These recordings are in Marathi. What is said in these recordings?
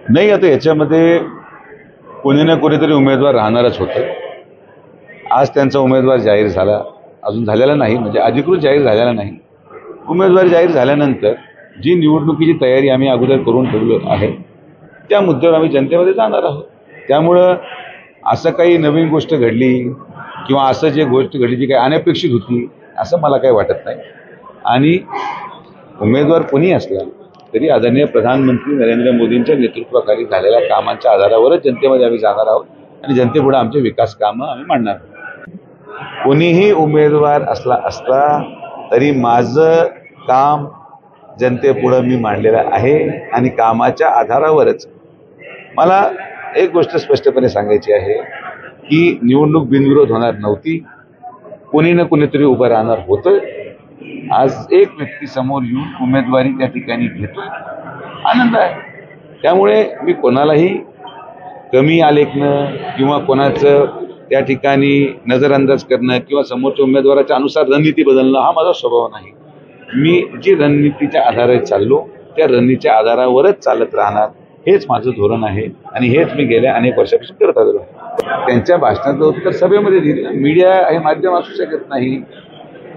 नाही, आता याच्यामध्ये कोणी ना कोणीतरी उमेदवार राहणारच होतं. आज त्यांचा उमेदवार जाहीर झाला, अजून झालेला नाही, म्हणजे अधिकृत जाहीर झालेला नाही. उमेदवार जाहीर झाल्यानंतर जी निवडणुकीची तयारी आम्ही अगोदर करून ठेवलो आहे त्या मुद्द्यावर आम्ही जनतेमध्ये जाणार आहोत. त्यामुळं असं काही नवीन गोष्ट घडली किंवा असं जे गोष्ट घडली जी काही अनपेक्षित होती असं मला काही वाटत नाही. आणि उमेदवार कोणी असला तरी आदरणीय प्रधानमंत्री नरेंद्र मोदींच्या नेतृत्वाखाली झालेल्या कामांच्या आधारावरच जनतेमध्ये आम्ही जाणार आहोत आणि जनतेपुढे आमचे विकास कामं आम्ही मांडणार आहोत. कोणीही उमेदवार असला तरी माझं काम जनतेपुढं मी मांडलेलं आहे आणि कामाच्या आधारावरच. मला एक गोष्ट स्पष्टपणे सांगायची आहे की निवडणूक बिनविरोध होणार नव्हती, कोणी ना कोणीतरी उभं राहणार होतं. आज एक व्यक्ती समोर येऊन उमेदवारी त्या ठिकाणी घेतोय, आनंद आहे. त्यामुळे मी कोणालाही कमी आलेखणं किंवा कोणाचं त्या ठिकाणी नजरअंदाज करणं किंवा समोरच्या उमेदवाराच्या अनुसार रणनीती बदलणं हा माझा स्वभाव नाही. मी जी रणनीतीच्या आधारे चाललो त्या रणनीतीच्या आधारावरच चालत राहणार, हेच माझं धोरण आहे आणि हेच मी गेल्या अनेक वर्षापासून करत आलेलो आहे. त्यांच्या भाषणाचं उत्तर सभेमध्ये दिलं. मीडिया हे माध्यम असू शकत नाही.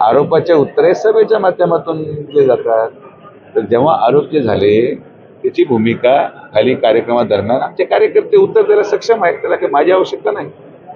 आरोपाचे उत्तर हे सभेच्या माध्यमातून दिले जातात. तर जेव्हा आरोप जे झाले त्याची भूमिका खाली कार्यक्रमादरम्यान आमचे कार्यकर्ते उत्तर द्यायला सक्षम आहेत, त्याला काही माझी आवश्यकता नाही.